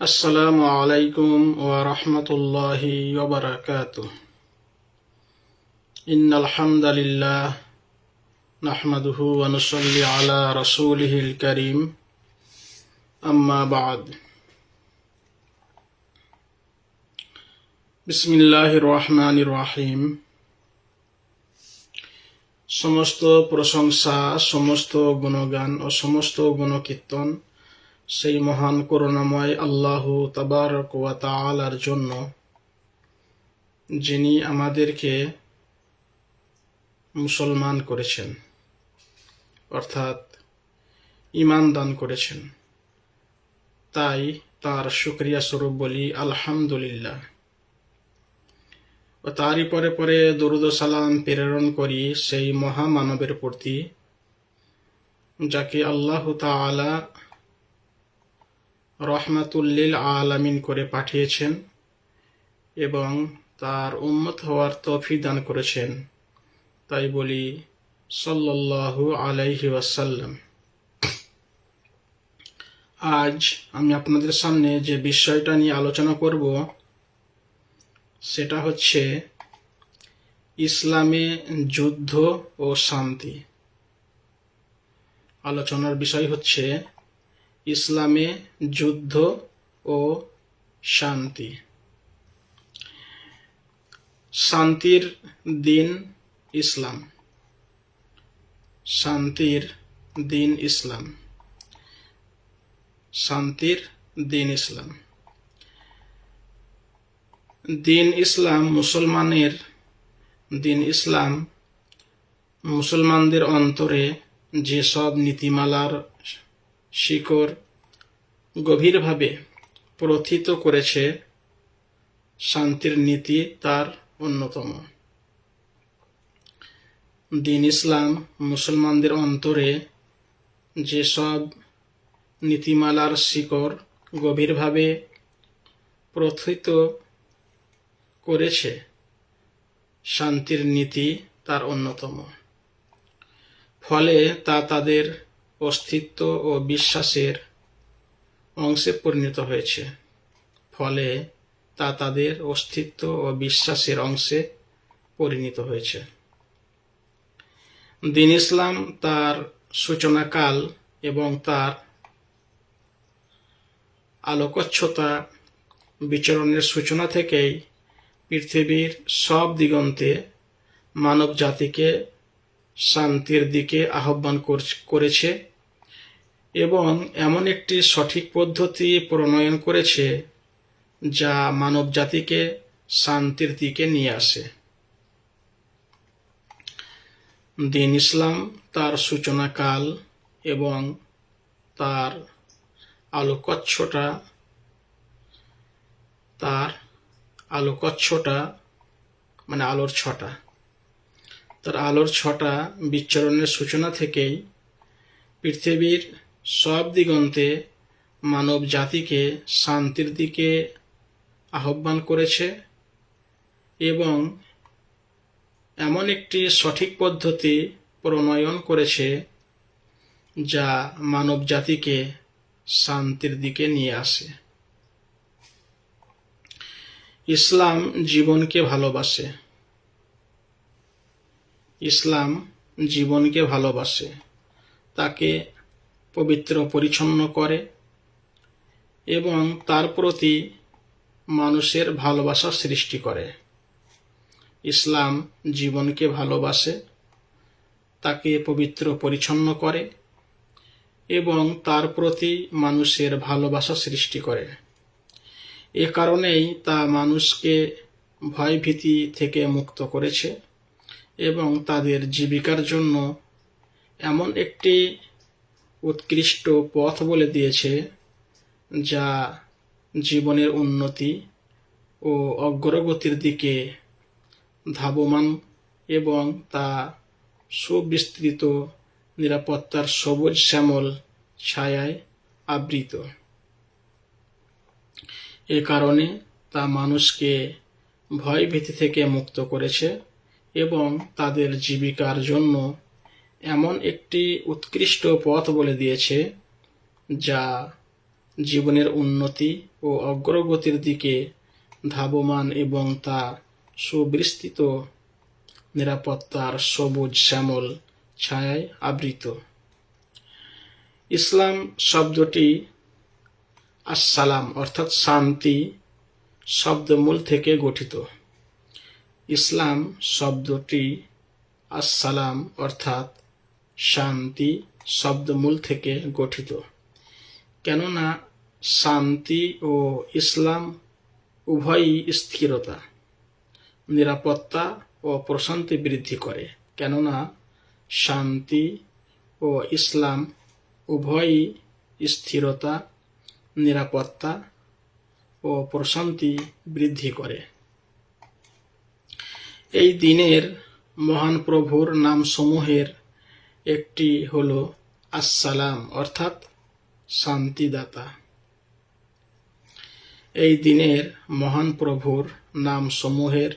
আসসালামু আলাইকুম ওয়া রাহমাতুল্লাহি ওয়া বারাকাতুহু। ইন্নাল হামদালিল্লাহ নাহমাদুহু ওয়া নুসাল্লি আলা রাসূলিহিল কারীম। আম্মা বা'দ। বিসমিল্লাহির রহমানির রহিম। সমস্ত প্রশংসা, সমস্ত গুণগান ও সমস্ত গুণকীর্তন সেই মহান করুণাময় আল্লাহু তাবারক ওয়া তাআলার জন্য, যিনি আমাদেরকে মুসলমান করেছেন, অর্থাৎ ঈমান দান করেছেন। তাই তার শুকরিয়া স্বরূপ বলি আলহামদুলিল্লাহ। ও তারই পরে পরে দরুদ ও সালাম প্রেরণ করি সেই মহামানবের প্রতি, যাকে আল্লাহ তাআলা রহমাতুল লিল আলামিন করে পাঠিয়েছেন এবং তার উম্মত হওয়ার তৌফিক দান করেছেন। তাই বলি সাল্লাল্লাহু আলাইহি ওয়াসাল্লাম। আজ আমি আপনাদের সামনে যে বিষয়টা নিয়ে আলোচনা করব সেটা হচ্ছে ইসলামে যুদ্ধ ও শান্তি। আলোচনার বিষয় হচ্ছে ইসলামে যুদ্ধ ও শান্তি। শান্তির দিন ইসলাম, শান্তির দিন ইসলাম, শান্তির দিন ইসলাম। দিন ইসলাম মুসলমানের দিন ইসলাম মুসলমানদের অন্তরে যেসব নীতিমালার শিকড় গভীরভাবে প্রথিত করেছে, শান্তির নীতি তার অন্যতম। দিন ইসলাম মুসলমানদের অন্তরে যেসব নীতিমালার শিকড় গভীরভাবে প্রথিত করেছে, শান্তির নীতি তার অন্যতম। ফলে তা তাদের অস্তিত্ব ও বিশ্বাসের অংশে পরিণত হয়েছে। ফলে তা তাদের অস্তিত্ব ও বিশ্বাসের অংশে পরিণত হয়েছে। দিন ইসলাম তার সূচনাকাল এবং তার আলোকচ্ছতা বিচরণের সূচনা থেকেই পৃথিবীর সব দিগন্তে মানব জাতিকে শান্তির দিকে আহ্বান করেছে এবং এমন একটি সঠিক পদ্ধতি প্রণয়ন করেছে যা মানব জাতিকে শান্তির দিকে নিয়ে আসে। দিন ইসলাম তার সূচনাকাল এবং তার আলোকচ্ছটা মানে আলোর ছটা, তার আলোর ছটা বিচরণের সূচনা থেকেই পৃথিবীর সব দিগন্তে মানব জাতিকে শান্তির দিকে আহ্বান করেছে এবং এমন একটি সঠিক পদ্ধতি প্রণয়ন করেছে যা মানব জাতিকে শান্তির দিকে নিয়ে আসে। ইসলাম জীবনকে ভালোবাসে। ইসলাম জীবনকে ভালোবাসে, তাকে পবিত্র পরিচ্ছন্ন করে এবং তার প্রতি মানুষের ভালোবাসা সৃষ্টি করে। ইসলাম জীবনকে ভালোবাসে, তাকে পবিত্র পরিচ্ছন্ন করে এবং তার প্রতি মানুষের ভালোবাসা সৃষ্টি করে। এ কারণেই তা মানুষকে ভয়ভীতি থেকে মুক্ত করেছে এবং তাদের জীবিকার জন্য এমন একটি উৎকৃষ্ট পথ বলে দিয়েছে যা জীবনের উন্নতি ও অগ্রগতির দিকে ধাবমান এবং তা সুবিস্তৃত নিরাপত্তার সবুজ শ্যামল ছায়ায় আবৃত। এ কারণে তা মানুষকে ভয়ভীতি থেকে মুক্ত করেছে এবং তাদের জীবিকার জন্য এমন একটি উৎকৃষ্ট পথ বলে দিয়েছে যা জীবনের উন্নতি ও অগ্রগতির দিকে ধাবমান এবং তা সুবিস্তৃত নিরাপত্তার সবুজ শ্যামল ছায়ায় আবৃত। ইসলাম শব্দটি আসসালাম অর্থাৎ শান্তি শব্দমূল থেকে গঠিত। ইসলাম শব্দটি আসসালাম অর্থাৎ শান্তি শব্দমূল থেকে গঠিত, কেননা শান্তি ও ইসলাম উভয়ই স্থিরতা, নিরাপত্তা ও প্রশান্তি বৃদ্ধি করে। কেননা শান্তি ও ইসলাম উভয়ই স্থিরতা, নিরাপত্তা ও প্রশান্তি বৃদ্ধি করে। এই দিনের মহান প্রভুর নামসমূহের একটি হল আসসালাম অর্থাৎ শান্তিদাতা। এই দিনের মহান প্রভুর নামসমূহের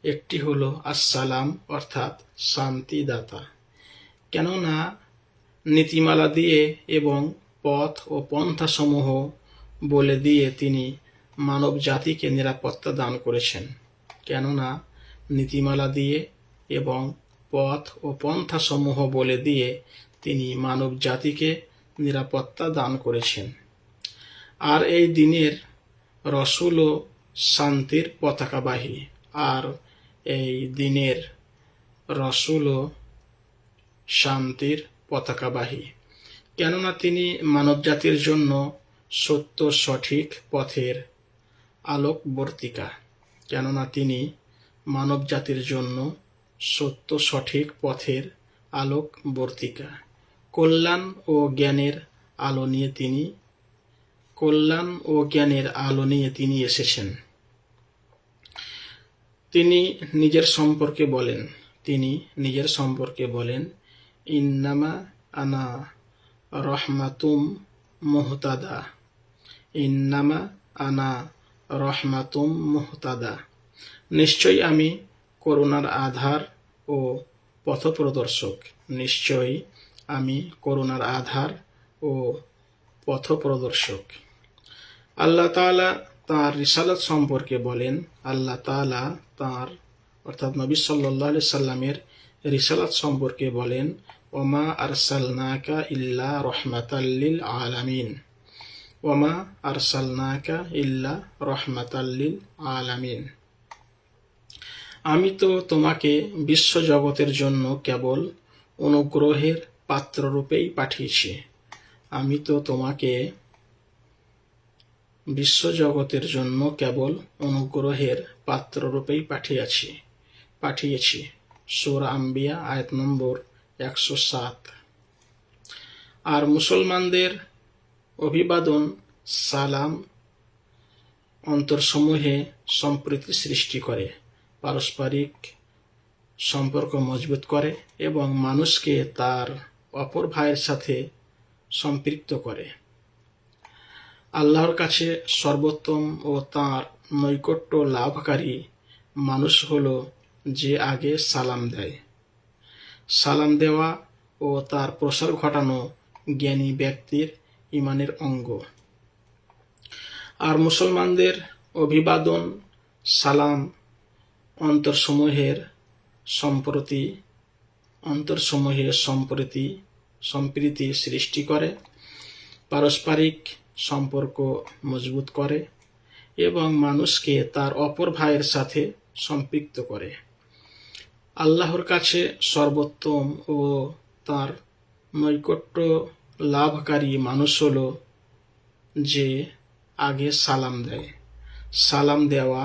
একটি হল আসসালাম অর্থাৎ শান্তিদাতা, কেননা নীতিমালা দিয়ে এবং পথ ও পন্থাসমূহ বলে দিয়ে তিনি মানব জাতিকে নিরাপত্তা দান করেছেন। কেননা নীতিমালা দিয়ে এবং পথ ও পন্থাসমূহ বলে দিয়ে তিনি মানব জাতিকে নিরাপত্তা দান করেছেন। আর এই দিনের রসুলও শান্তির পতাকাবাহী, আর এই দিনের রসুলও শান্তির পতাকাবাহী, কেননা তিনি মানব জাতির জন্য সত্য সঠিক পথের আলোকবর্তিকা। কেননা তিনি মানব জাতির জন্য সত্য সঠিক পথের আলোকবর্তিকা। কল্যাণ ও জ্ঞানের আলো নিয়ে তিনি এসেছেন। তিনি নিজের সম্পর্কে বলেন, ইন্নামা আনা রহমাতুম মুহতাদা, ইন্নামা আনা রহমাতুম মুহতাদা, নিশ্চয়ই আমি করুণার আধার ও পথপ্রদর্শক। নিশ্চয়ই আমি করুণার আধার ও পথপ্রদর্শক। আল্লাহ তাআলা তাঁর রিসালাত সম্পর্কে বলেন, আল্লাহ তাআলা তাঁর অর্থাৎ নবী সাল্লাল্লাহু আলাইহি সাল্লামের রিসালাত সম্পর্কে বলেন, ওমা আরসালনাকা ইল্লা রাহমাতাল লিল আলামিন, ওমা আরসালনাকা ইল্লা রাহমাতাল লিল আলামিন। আমি তো তোমাকে বিশ্বজগতের জন্য কেবল অনুগ্রহের পাত্ররূপেই পাঠিয়েছি। আমি তো তোমাকে বিশ্বজগতের জন্য কেবল অনুগ্রহের পাত্ররূপেই পাঠিয়েছি। সূরা আম্বিয়া আয়াত নম্বর 107। আর মুসলমানদের অভিবাদন সালাম অন্তরসমূহে সম্প্রীতি সৃষ্টি করে, পারস্পরিক সম্পর্ক মজবুত করে এবং মানুষকে তার অপর ভাইয়ের সাথে সম্পৃক্ত করে। আল্লাহর কাছে সর্বোত্তম ও তাঁর নৈকট্য লাভকারী মানুষ হল যে আগে সালাম দেয়। সালাম দেওয়া ও তার প্রসার ঘটানো জ্ঞানী ব্যক্তির ঈমানের অঙ্গ। আর মুসলমানদের অভিবাদন সালাম অন্তরসমূহে সম্প্রীতি সৃষ্টি করে, পারস্পরিক সম্পর্ক মজবুত করে এবং মানুষকে তার অপর ভাইয়ের সাথে সম্পৃক্ত করে। আল্লাহর কাছে সর্বোত্তম ও তার নৈকট্য লাভকারী মানুষ হল যে আগে সালাম দেয়। সালাম দেওয়া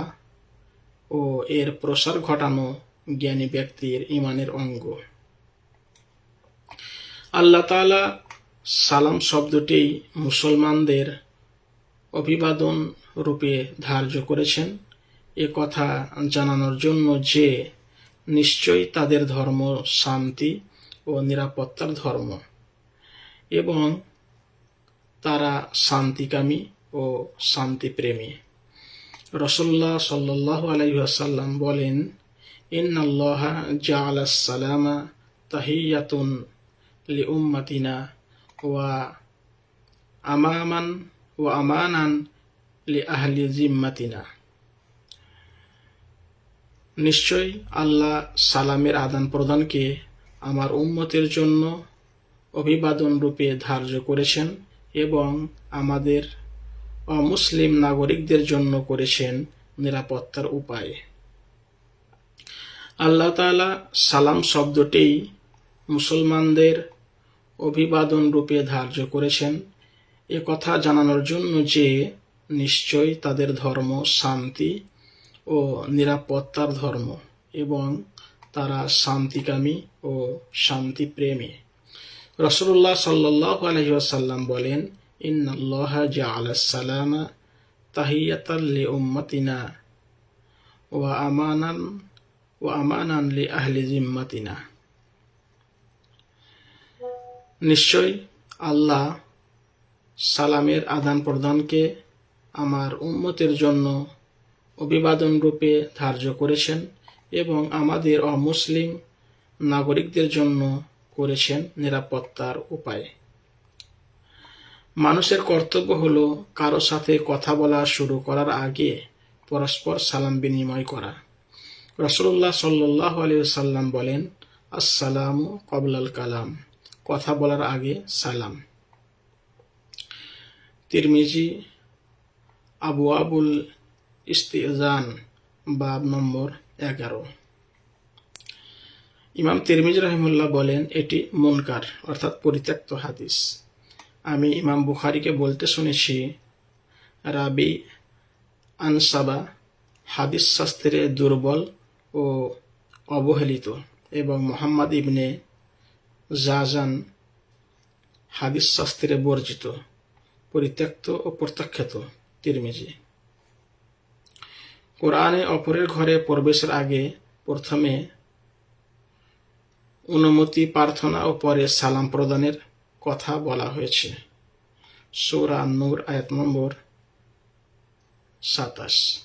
ও এর প্রসার ঘটানো জ্ঞানী ব্যক্তির ঈমানের অঙ্গ। আল্লাহ তাআলা সালাম শব্দটি মুসলমানদের অভিবাদন রূপে ধার্য করেছেন এ কথা জানানোর জন্য যে নিশ্চয়ই তাদের ধর্ম শান্তি ও নিরাপত্তার ধর্ম এবং তারা শান্তিকামী ও শান্তিপ্রেমী। রাসূলুল্লাহ সাল্লাল্লাহু আলাইহি ওয়াসাল্লাম বলেন, ইন্নাল্লাহা জাআলাস সালামা তাহিয়াতুন লিউম্মাতিনা ওয়া আমামান ওয়া আমানান লি আহলি জিম্মাতিনা। নিশ্চয় আল্লাহ সালামের আদান প্রদানকে আমার উম্মতের জন্য অভিবাদন রূপে ধার্য করেছেন এবং আমাদের অমুসলিম নাগরিকদের জন্য করেছেন নিরাপত্তার উপায়। আল্লাহ তাআলা সালাম শব্দটি মুসলমানদের অভিবাদন রূপে ধার্য করেছেন এ কথা জানানোর জন্য যে নিশ্চয় তাদের ধর্ম শান্তি ও নিরাপত্তার ধর্ম এবং তারা শান্তিকামী ও শান্তিপ্রেমী। রাসূলুল্লাহ সাল্লাল্লাহু আলাইহি ওয়াসাল্লাম বলেন, ইন্নাল্লাহা জাআলাস সালামা তাহিয়াতাল লি উম্মাতিনা ওয়া আমানান লি আহলি জিম্মাতিনা। নিশ্চয় আল্লাহ সালামের আদান প্রদানকে আমার উম্মতের জন্য অভিবাদন রূপে ধার্য করেছেন এবং আমাদের অমুসলিম নাগরিকদের জন্য করেছেন নিরাপত্তার উপায়। মানুষের কর্তব্য হলো কারো সাথে কথা বলা শুরু করার আগে পরস্পর সালাম বিনিময় করা। রাসূলুল্লাহ সাল্লাল্লাহু আলাইহি ওয়াসাল্লাম বলেন, আসসালামু ক্বাবলাল কালাম, কথা বলার আগে সালাম। তিরমিজি আবওয়াবুল ইস্তিজান বাব নম্বর 11। ইমাম তিরমিজি রাহিমাহুল্লাহ বলেন, এটি মুনকার অর্থাৎ পরিত্যক্ত হাদিস। আমি ইমাম বুখারীকে বলতে শুনেছি, রাবি আনসাবা হাদিস শাস্ত্রে দুর্বল ও অবহেলিত এবং মুহাম্মদ ইবনে জাজান হাদিস শাস্ত্রে বর্জিত, পরিত্যক্ত ও প্রত্যাখ্যাত। তিরমিজি। কোরআনে অপরের ঘরে প্রবেশের আগে প্রথমে অনুমতি প্রার্থনা ও পরে সালাম প্রদানের কথা বলা হয়েছে। সূরা আন-নূর আয়াত নম্বর 27।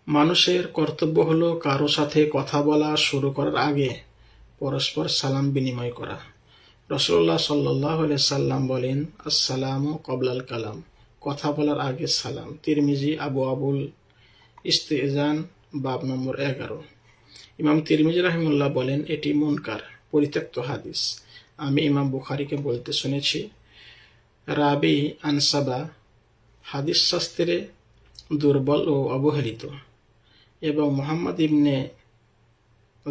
মানুষের কর্তব্য হলো কারো সাথে কথা বলা শুরু করার আগে পরস্পর সালাম বিনিময় করা। রাসূলুল্লাহ সাল্লাল্লাহু আলাইহি সাল্লাম বলেন, আসসালামু ক্বাবলাল কালাম, কথা বলার আগে সালাম। তিরমিজি আবওয়াবুল ইস্তিজান বাব নম্বর 11। ইমাম তিরমিজি রাহিমাহুল্লাহ বলেন, এটি মুনকার পরিত্যক্ত হাদিস। আমি ইমাম বুখারীকে বলতে শুনেছি, রাবি আনসাবা হাদিস শাস্ত্রে দুর্বল ও অবহেলিত এবং মুহাম্মদ ইবনে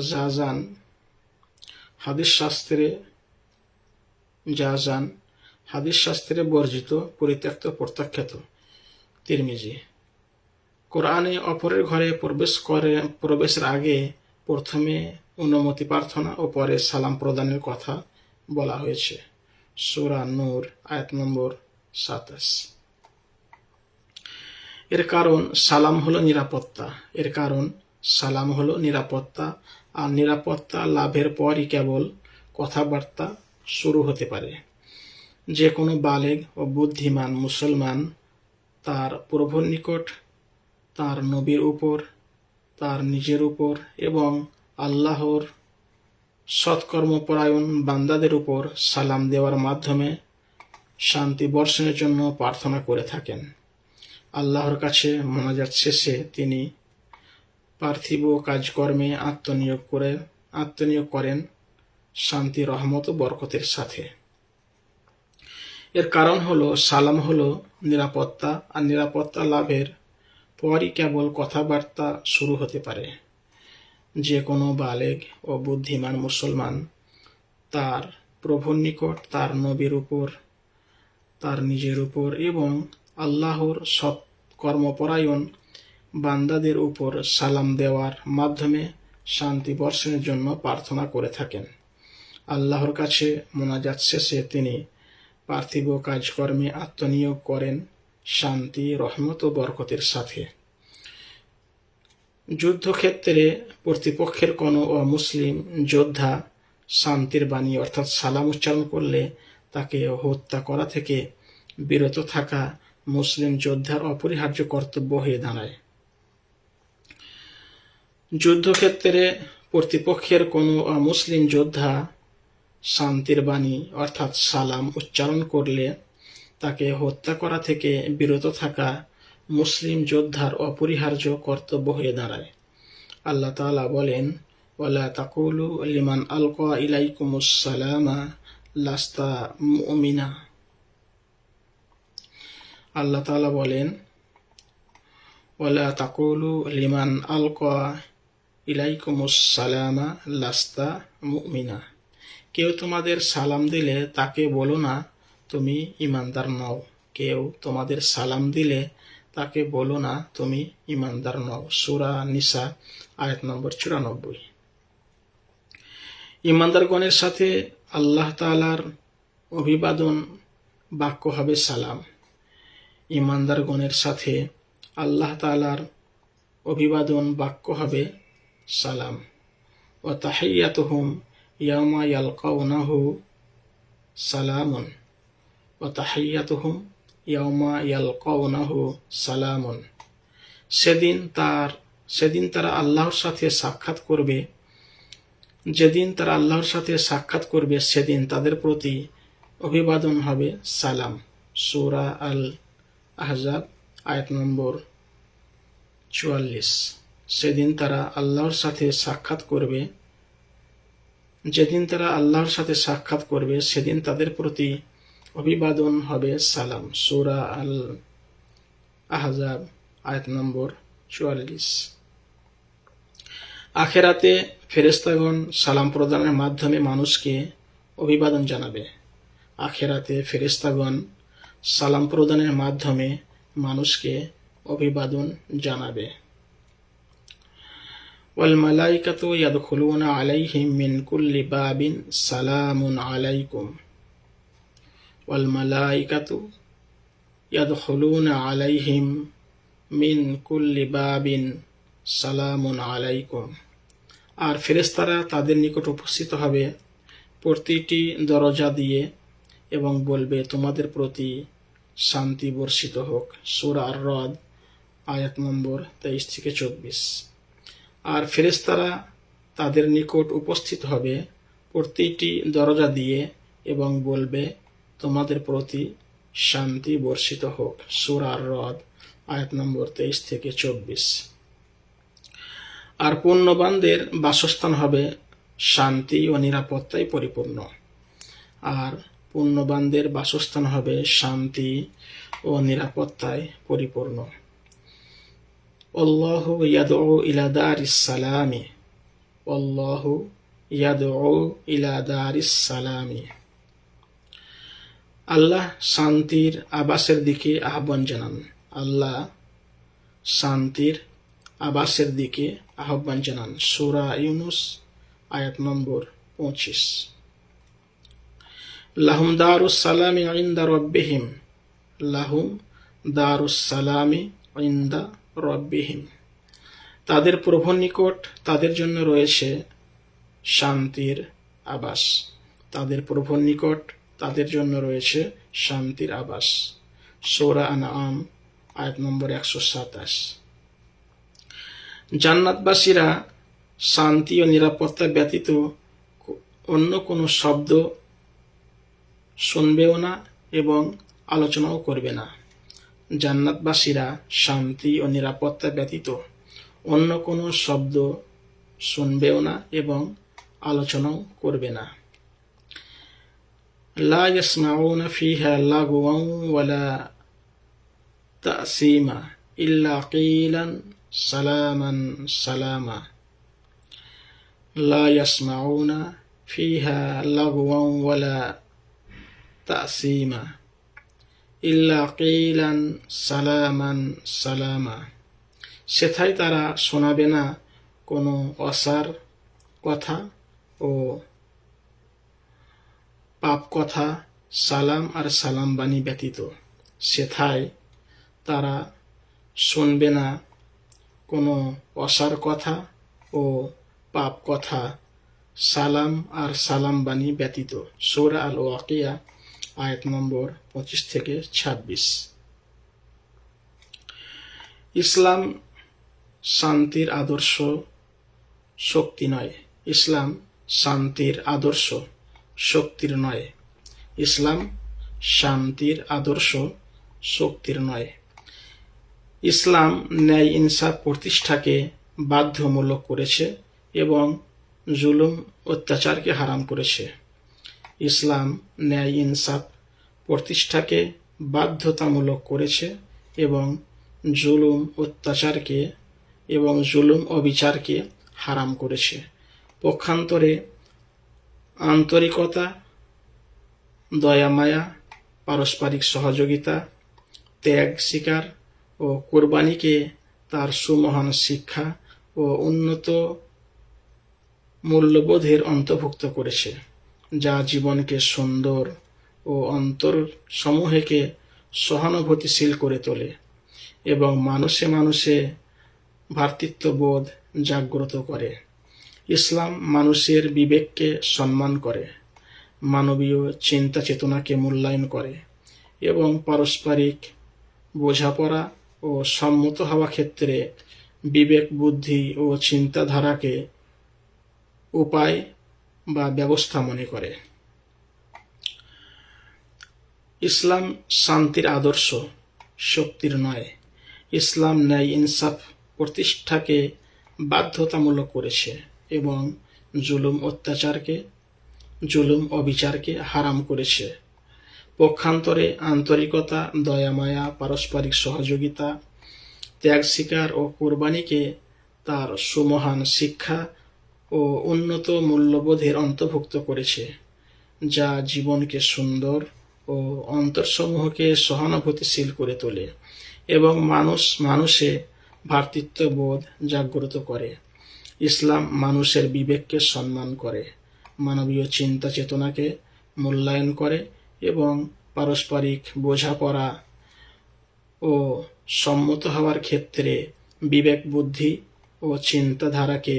জাজান হাদিস শাস্ত্রে বর্জিত, পরিত্যক্ত, প্রত্যাখ্যাত। তিরমিজি। কোরআনে অপরের ঘরে প্রবেশের আগে প্রথমে অনুমতি প্রার্থনা ও পরে সালাম প্রদানের কথা বলা হয়েছে। সূরা নূর আয়াত নম্বর 27। এর কারণ সালাম হলো নিরাপত্তা। আর নিরাপত্তা লাভের পরই কেবল কথাবার্তা শুরু হতে পারে। যে কোনো বালেগ ও বুদ্ধিমান মুসলমান তার প্রভুর নিকট, তার নবীর উপর, তার নিজের উপর এবং আল্লাহর সৎকর্মপরায়ণ বান্দাদের উপর সালাম দেওয়ার মাধ্যমে শান্তি বর্ষণের জন্য প্রার্থনা করে থাকেন। আল্লাহর কাছে মোনাজাত শেষে তিনি পার্থিব কাজকর্মে আত্মনিয়োগ করেন শান্তি, রহমত ও বরকতের সাথে। এর কারণ হলো সালাম হলো নিরাপত্তা, আর নিরাপত্তা লাভের পরই কেবল কথাবার্তা শুরু হতে পারে। যে কোনো বালেগ ও বুদ্ধিমান মুসলমান তার প্রভুর নিকট, তার নবীর উপর, তার নিজের উপর এবং আল্লাহর সৎকর্মপরায়ণ বান্দাদের উপর সালাম দেওয়ার মাধ্যমে শান্তি বর্ষণের জন্য প্রার্থনা করে থাকেন। আল্লাহর কাছে মোনাজাত শেষে তিনি পার্থিব কাজকর্মে আত্মনিয়োগ করেন শান্তি, রহমত ও বরকতের সাথে। যুদ্ধক্ষেত্রে প্রতিপক্ষের কোনো অমুসলিম যোদ্ধা শান্তির বাণী অর্থাৎ সালাম উচ্চারণ করলে তাকে হত্যা করা থেকে বিরত থাকা মুসলিম যোদ্ধার অপরিহার্য কর্তব্য হয়ে দাঁড়ায়। যুদ্ধক্ষেত্রে প্রতিপক্ষের কোনো অমুসলিম যোদ্ধা শান্তির বাণী অর্থাৎ সালাম উচ্চারণ করলে তাকে হত্যা করা থেকে বিরত থাকা মুসলিম যোদ্ধার অপরিহার্য কর্তব্য হয়ে দাঁড়ায়। আল্লাহ তাআলা বলেন, ওয়ালা তাকুলু লিমান আলকা ইলাইকুমুস সালামা লাস্তা মুমিনা। আল্লাহ তাআলা বলেন, ওয়ালা তাকুলু লিমান আলকা ইলাইকুমুস সালামা লাস্তা মুমিনা। কেউ তোমাদের সালাম দিলে তাকে বলো না তুমি ঈমানদার নও। কেউ তোমাদের সালাম দিলে তাকে বলো না তুমি ঈমানদার নও। সূরা নিসা আয়াত নম্বর 94। ঈমানদারগণের সাথে আল্লাহ তাআলার অভিবাদন বাক্য হবে সালাম। ঈমানদারগণের সাথে আল্লাহ তাআলার অভিবাদন বাক্য হবে সালাম। ওয়া তাহিয়াতুহুম ইয়াওমা ইয়ালকাউনাহু সালামুন। ওয়া তাহিয়াতুহুম ইয়াওমা ইয়ালকাউনাহু সালামুন। সেদিন তারা আল্লাহর সাথে সাক্ষাৎ করবে। যেদিন তারা আল্লাহর সাথে সাক্ষাৎ করবে সেদিন তাদের প্রতি অভিবাদন হবে সালাম। সূরা আল আহজাব আয়াত নম্বর 44। সেদিন তারা আল্লাহর সাথে সাক্ষাৎ করবে। যেদিন তারা আল্লাহর সাথে সাক্ষাৎ করবে সেদিন তাদের প্রতি অভিবাদন হবে সালাম। সূরা আল আহজাব আয়াত নম্বর 44। আখেরাতে ফেরেশতাগণ সালাম প্রদানের মাধ্যমে মানুষকে অভিবাদন জানাবে। আখেরাতে ফেরেশতাগণ সালাম প্রদানের মাধ্যমে মানুষকে অভিবাদন জানাবে। ওয়াল মালাইকাতু ইয়াদখুলুনা আলাইহিম মিন কুল্লি বাবিন সালামুন আলাইকুম। ওয়াল মালাইকাতু ইয়াদখুলুনা আলাইহিম মিন কুল্লি বাবিন সালামুন আলাইকুম। আর ফেরেশতারা তাদের নিকট উপস্থিত হবে প্রতিটি দরজা দিয়ে এবং বলবে তোমাদের প্রতি শান্তি বর্ষিত হোক। সূরা আর-রাদ আয়াত নম্বর 23-24। আর ফেরেশতারা তাদের নিকট উপস্থিত হবে প্রতিটি দরজা দিয়ে এবং বলবে তোমাদের প্রতি শান্তি বর্ষিত হোক। সূরা আর-রাদ আয়াত নম্বর 23-24। আর পুণ্যবানদের বাসস্থান হবে শান্তি ও নিরাপত্তায় পরিপূর্ণ। আর পুণ্যবানদের বাসস্থান হবে শান্তি ও নিরাপত্তায় পরিপূর্ণ। আল্লাহু ইয়াদউ ইলা দারিস সালামি। আল্লাহু ইয়াদউ ইলা দারিস সালামি। আল্লাহ শান্তির আবাসের দিকে আহ্বান জানান। আল্লাহ শান্তির আবাসের দিকে আহ্বান জানান। সূরা ইউনুস আয়াত নম্বর 25। লাহুম দারুস সালামি ইনদা রাব্বিহিম। লাহুম দারুস সালামি ইনদা রাব্বিহিম। তাদের প্রভুর নিকট তাদের জন্য রয়েছে শান্তির আবাস। তাদের প্রভুর নিকট তাদের জন্য রয়েছে শান্তির আবাস। সূরা আনআম আয়াত নম্বর 127। জান্নাতবাসীরা শান্তি ও নিরাপত্তা ব্যতীত অন্য কোনো শব্দ শুনবেও না এবং আলোচনাও করবে না। জান্নাতবাসীরা শান্তি ও নিরাপত্তা ব্যতীত অন্য কোনো শব্দ শুনবেও না এবং আলোচনাও করবে না। লা ইয়াসমাউনা ফিহা লাগওয়ান ওয়ালা তাসীমা ইল্লা কিলান সালামান সালামা। লা ইয়াসমাউনা ফিহা লাগওয়ান ওয়ালা তাসীমা ইল্লা কিলান সালামান সালামা। সেথায় তারা শোনাবে না কোনো অসার কথা ও পাপ কথা সালাম আর সালাম বাণী ব্যতীত। সেথায় তারা শুনবে না কোনো অসার কথা ও পাপ কথা সালাম আর সালাম বাণী ব্যতীত। সূরা আল ওয়াকিয়া আয়াত নম্বর 25-26। ইসলাম শান্তির আদর্শ শক্তি নয়। ইসলাম শান্তির আদর্শ শক্তির নয়। ইসলাম শান্তির আদর্শ, শক্তির নয়। ইসলাম ন্যায় ইনসাফ প্রতিষ্ঠাকে বাধ্যমূলক করেছে এবং জুলুম অত্যাচারকে হারাম করেছে। ইসলাম ন্যায় ইনসাফ প্রতিষ্ঠাকে বাধ্যতামূলক করেছে এবং জুলুম অত্যাচারকে এবং জুলুম অবিচারকে হারাম করেছে। পক্ষান্তরে আন্তরিকতা, দয়া মায়া, পারস্পরিক সহযোগিতা, ত্যাগ স্বীকার ও কোরবানিকে তার সুমহান শিক্ষা ও উন্নত মূল্যবোধের অন্তর্ভুক্ত করেছে, যা জীবনকে সুন্দর ও অন্তরসমূহকে সহানুভূতিশীল করে তোলে এবং মানুষে মানুষে ভ্রাতৃত্ববোধ জাগ্রত করে। ইসলাম মানুষের বিবেককে সম্মান করে, মানবীয় চিন্তা চেতনাকে মূল্যায়ন করে এবং পারস্পরিক বোঝাপড়া ও সম্মত হওয়া ক্ষেত্রে বিবেক, বুদ্ধি ও চিন্তাধারাকে উপায় বা ব্যবস্থা মনে করে। ইসলাম শান্তির আদর্শ, শক্তির নয়। ইসলাম ন্যায় ইনসাফ প্রতিষ্ঠাকে বাধ্যতামূলক করেছে এবং জুলুম অবিচারকে হারাম করেছে। পক্ষান্তরে আন্তরিকতা, দয়া মায়া, পারস্পরিক সহযোগিতা, ত্যাগ স্বীকার ও কোরবানিকে তার সুমহান শিক্ষা ও উন্নত মূল্যবোধের অন্তর্ভুক্ত করেছে, যা জীবনকে সুন্দর ও অন্তরসমূহকে সহানুভূতিশীল করে তোলে এবং মানুষে ভ্রাতৃত্ববোধ জাগ্রত করে। ইসলাম মানুষের বিবেককে সম্মান করে, মানবীয় চিন্তা চেতনাকে মূল্যায়ন করে এবং পারস্পরিক বোঝাপড়া ও সম্মত হওয়ার ক্ষেত্রে বিবেক, বুদ্ধি ও চিন্তাধারাকে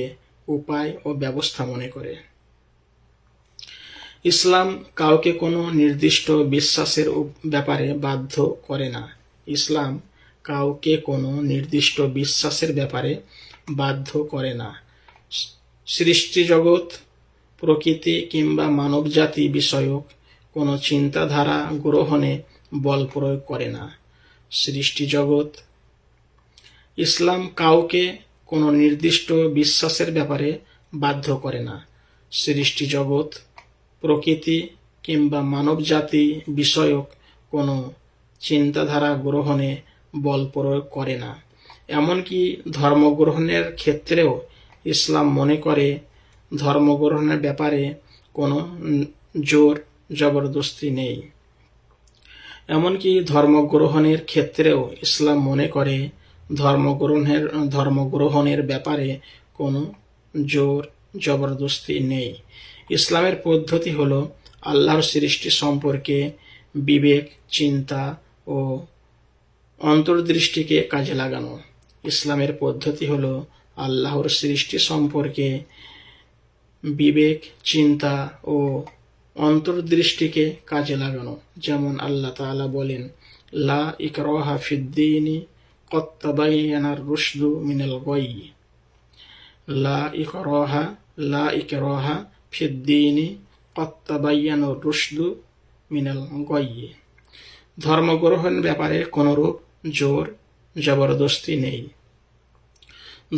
উপায় ও ব্যবস্থা মনে করে। ইসলাম কাউকে কোনো নির্দিষ্ট বিশ্বাসের ব্যাপারে বাধ্য করে না। ইসলাম কাউকে কোনো নির্দিষ্ট বিশ্বাসের ব্যাপারে বাধ্য করে না। সৃষ্টিজগৎ, প্রকৃতি কিংবা মানবজাতি বিষয়ক কোনো চিন্তাধারা গ্রহণে বল প্রয়োগ করে না। সৃষ্টিজগৎ ইসলাম কাউকে কোনো নির্দিষ্ট বিশ্বাসের ব্যাপারে বাধ্য করে না। সৃষ্টিজগৎ, প্রকৃতি কিংবা মানবজাতি বিষয়ক কোনো চিন্তাধারা গ্রহণে বল প্রয়োগ করে না। এমনকি ধর্মগ্রহণের ক্ষেত্রেও ইসলাম মনে করে ধর্মগ্রহণের ব্যাপারে কোনো জোর জবরদস্তি নেই। এমনকি ধর্মগ্রহণের ক্ষেত্রেও ইসলাম মনে করে ধর্মগ্রহণের ব্যাপারে কোনো জোর জবরদস্তি নেই। ইসলামের পদ্ধতি হল আল্লাহর সৃষ্টি সম্পর্কে বিবেক, চিন্তা ও অন্তর্দৃষ্টিকে কাজে লাগানো। ইসলামের পদ্ধতি হল আল্লাহর সৃষ্টি সম্পর্কে বিবেক, চিন্তা ও অন্তর্দৃষ্টিকে কাজে লাগানো। যেমন আল্লাহ তাআলা বলেন, লা ইকরাহা ফিদ্দীনি ক্বাদ তাবায়্যানার রুশদু মিনাল গায়্যি। লা ইকরাহা ফিদ্দীনি ক্বাদ তাবায়্যানার রুশদু মিনাল গায়্যি। ধর্মগ্রহণের ব্যাপারে কোনরূপ জোর জবরদস্তি নেই।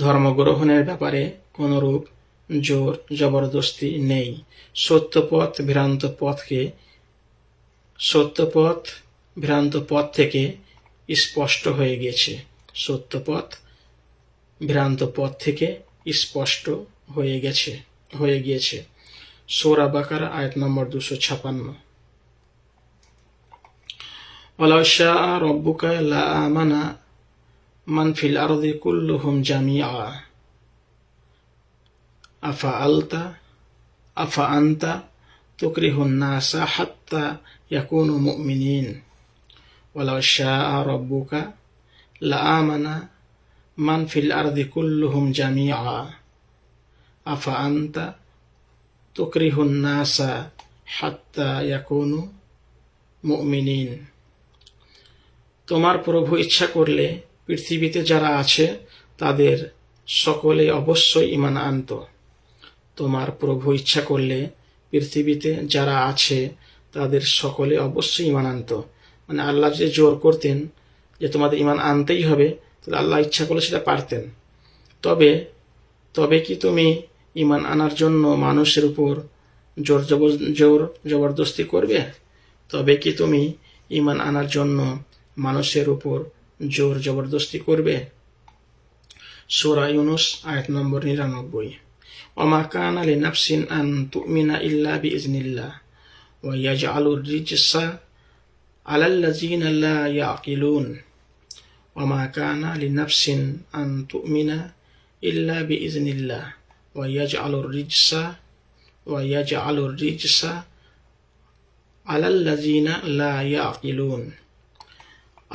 ধর্মগ্রহণের ব্যাপারে কোনরূপ জোর জবরদস্তি নেই। সত্যপথ ভ্রান্ত পথ থেকে স্পষ্ট হয়ে গেছে। সত্যপথ ভ্রান্ত পথ থেকে স্পষ্ট হয়ে গিয়েছে। সূরা বাকারা আয়াত নম্বর 256। ওয়ালাউ শাআ রাব্বুকা লাআমানা মান ফিল আরদি কুল্লুহুম জামিআ আফা আনতা তুকরিহুন নাসা হাত্তা ইয়াকুনু মুমিনিন। ওয়ালাউ শাআ রাব্বুকা লাআমানা মান ফিল আরদি কুল্লুহুম জামিআ আফা আনতা তুকরিহুন নাসা হাত্তা ইয়াকুনু মুমিনিন। তোমার প্রভু ইচ্ছা করলে পৃথিবীতে যারা আছে তাদের সকলে অবশ্যই ঈমান আনত। তোমার প্রভু ইচ্ছা করলে পৃথিবীতে যারা আছে তাদের সকলে অবশ্যই ঈমান আনত। মানে আল্লাহ যে জোর করতেন যে তোমাদের ঈমান আনতেই হবে, তাহলে আল্লাহ ইচ্ছা করলে সেটা পারতেন। তবে কি তুমি ঈমান আনার জন্য মানুষের উপর জোর জবরদস্তি করবে? তবে কি তুমি ঈমান আনার জন্য মানুষের উপর জোর জবরদস্তি করবে? সূরা ইউনূস আয়াত নম্বর ৯৯। ওমা কানা লিনাফসিন আন তুমিনা ইল্লা বিইজনিল্লাহ ওয়া ইয়াজআলুর রিজসা আলাল্লাযিনা লা ইয়াকিলুন। ওমা কানা লিনাফসিন আন তুমিনা ইল্লা বিইজনিল্লাহ ওয়া ইয়াজআলুর রিজসা আলাল্লাযিনা লা ইয়াকিলুন।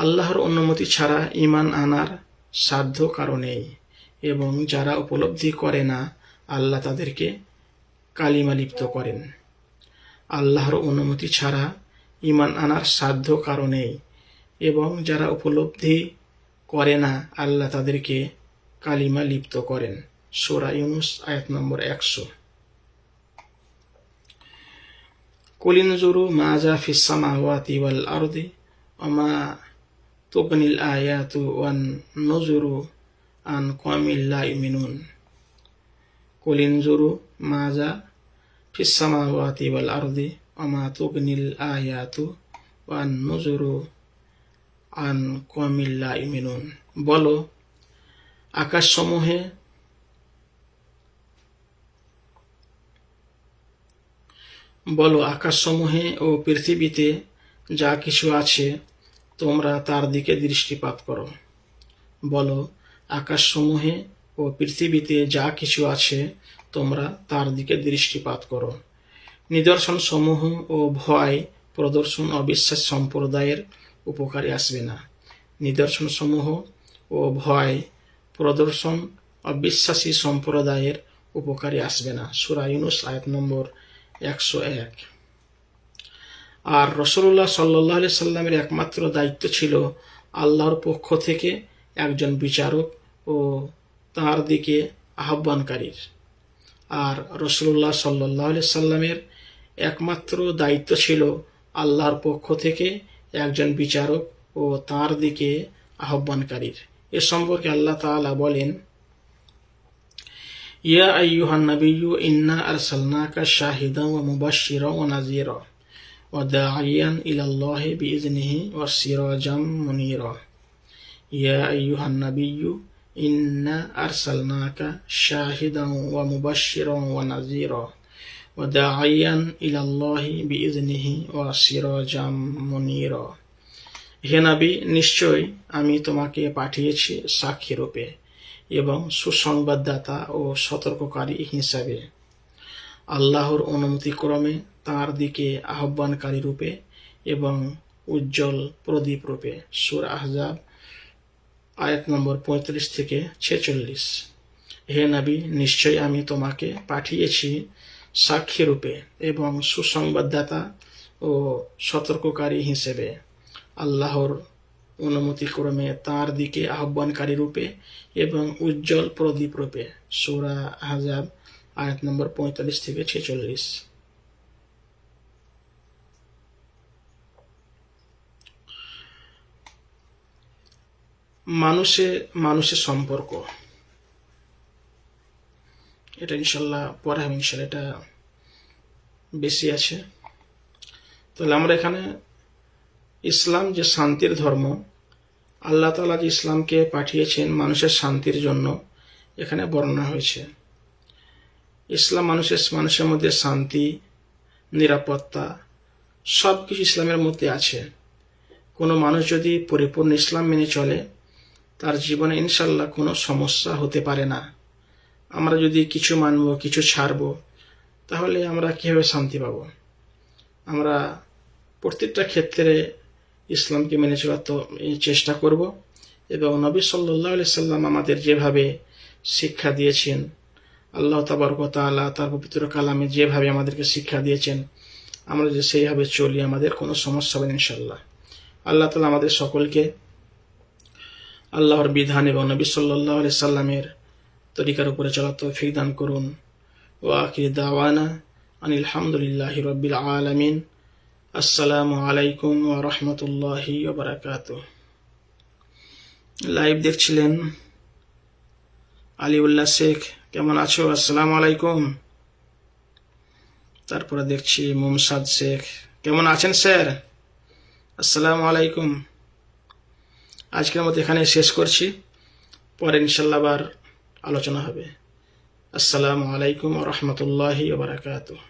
আল্লাহর অনুমতি ছাড়া ঈমান আনার সাধ্য কারো নেই, এবং যারা উপলব্ধি করে না আল্লাহ তাদেরকে কালিমা লিপ্ত করেন। আল্লাহর অনুমতি ছাড়া ঈমান আনার সাধ্য কারো নেই, এবং যারা উপলব্ধি করে না আল্লাহ তাদেরকে কালিমা লিপ্ত করেন। সূরা ইউনূস আয়াত নম্বর ১০০। কুল ইনজুরু মাযা ফিস সামাওয়াতি ওয়াল আরদি ওমা তুগনিল আয়াতু ওয়ান নুযুরু আন কওমিন লা ইউমিনুন। কুল ইনজুরু মাযা ফিস সামাওয়াতি ওয়াল আরদি ওমা তুগনিল আয়াতু ওয়ান নুযুরু আন কওমিন লা ইউমিনুন। বলো আকাশসমূহে ও পৃথিবীতে যা কিছু আছে তোমরা তার দিকে দৃষ্টিপাত করো। বলো আকাশসমূহে ও পৃথিবীতে যা কিছু আছে তোমরা তার দিকে দৃষ্টিপাত করো। নিদর্শন সমূহ ও ভয় প্রদর্শন অবিশ্বাস সম্প্রদায়ের উপকারে আসবে না। নিদর্শন সমূহ ও ভয় প্রদর্শন অবিশ্বাসী সম্প্রদায়ের উপকারে আসবে না। সূরা ইউনূস আয়াত নম্বর ১০১। আর রাসূলুল্লাহ সাল্লাল্লাহু আলাইহি সাল্লামের একমাত্র দায়িত্ব ছিল আল্লাহর পক্ষ থেকে একজন বিচারক ও তার দিকে আহ্বানকারীর। আর রাসূলুল্লাহ সাল্লাল্লাহু আলাইহি সাল্লামের একমাত্র দায়িত্ব ছিল আল্লাহর পক্ষ থেকে একজন বিচারক ও তার দিকে আহ্বানকারীর। এ সম্পর্কে আল্লাহ তাআলা বলেন, ইয়া আইয়ুহান নাবিয়্যু ইন্না আরসালনাকা শাহিদান ওয়া মুবাশশিরান ওয়া নাযীরা ওয়া দাঈয়ান ইলাল্লাহি বিইজনিহি ওয়া সিরাজাম মুনীরা। ইয়া আইয়ুহান নাবিয়্যু ইন্না আরসালনাকা শাহিদান ওয়া মুবাশশিরান ওয়া নাযীরা ওয়া দাঈয়ান ইলাল্লাহি বিইজনিহি ওয়া সিরাজাম মুনীরা। হে নবী, নিশ্চয় আমি তোমাকে পাঠিয়েছি সাক্ষী রূপে এবং সুসংবাদদাতা ও সতর্ককারী হিসাবে, আল্লাহর অনুমতিক্রমে তাঁর দিকে আহ্বানকারী রূপে এবং উজ্জ্বল প্রদীপ রূপে। সূরা আহজাব আয়াত নম্বর ৩৫-৪৬। হে নবী, নিশ্চয় আমি তোমাকে পাঠিয়েছি সাক্ষী রূপে এবং সুসংবাদদাতা ও সতর্ককারী হিসেবে, আল্লাহর অনুমতিক্রমে তাঁর দিকে আহ্বানকারী রূপে এবং উজ্জ্বল প্রদীপ রূপে। সূরা আহজাব আয়াত নম্বর ৪৫-৪৬। মানুষের সম্পর্ক, এটা ইনশাল্লাহ পরে হবে। ইনশাল্লাহ এটা বেশি আছে। তাহলে আমরা এখানে ইসলাম যে শান্তির ধর্ম, আল্লাহ তাআলা যে ইসলামকে পাঠিয়েছেন মানুষের শান্তির জন্য, এখানে বর্ণনা হয়েছে। ইসলাম মানুষের মধ্যে শান্তি, নিরাপত্তা সব কিছু ইসলামের মধ্যে আছে। কোনো মানুষ যদি পরিপূর্ণ ইসলাম মেনে চলে, তার জীবনে ইনশাল্লাহ কোনো সমস্যা হতে পারে না। আমরা যদি কিছু মানব, কিছু ছাড়ব, তাহলে আমরা কীভাবে শান্তি পাব? আমরা প্রত্যেকটা ক্ষেত্রে ইসলামকে মেনে চলার তো চেষ্টা করব, এবং নবী সাল্লাল্লাহু আলাইহি সাল্লাম আমাদের যেভাবে শিক্ষা দিয়েছেন, আল্লাহ তাবারক ওয়া তাআলা তার পবিত্র কালামে যেভাবে আমাদেরকে শিক্ষা দিয়েছেন, আমরা যে সেইভাবে চলি, আমাদের কোনো সমস্যা হবে না ইনশাল্লাহ। আল্লাহ তাআলা আমাদের সকলকে আল্লাহর বিধান এবং নবী সাল্লাল্লাহু আলাইহি সাল্লামের তরিকার উপরে চলার তৌফিক দান করুন। ওয়া আখিরু দাওয়ানা আনিল হামদুলিল্লাহি রাব্বিল আলামিন। আসসালামু আলাইকুম ওয়া রাহমাতুল্লাহি ওয়া বারাকাতুহু। লাইভ দেখছিলেন আলিউল্লাহ শেখ, কেমন আছো? আসসালামু আলাইকুম। তারপরে দেখছি মুমসাদ শেখ, কেমন আছেন স্যার? আসসালামু আলাইকুম। আজকের মতো এখানে শেষ করছি, পরে ইনশাল্লাহ আবার আলোচনা হবে। আসসালামু আলাইকুম ওয়া রাহমাতুল্লাহি ওয়া বারাকাতুহু।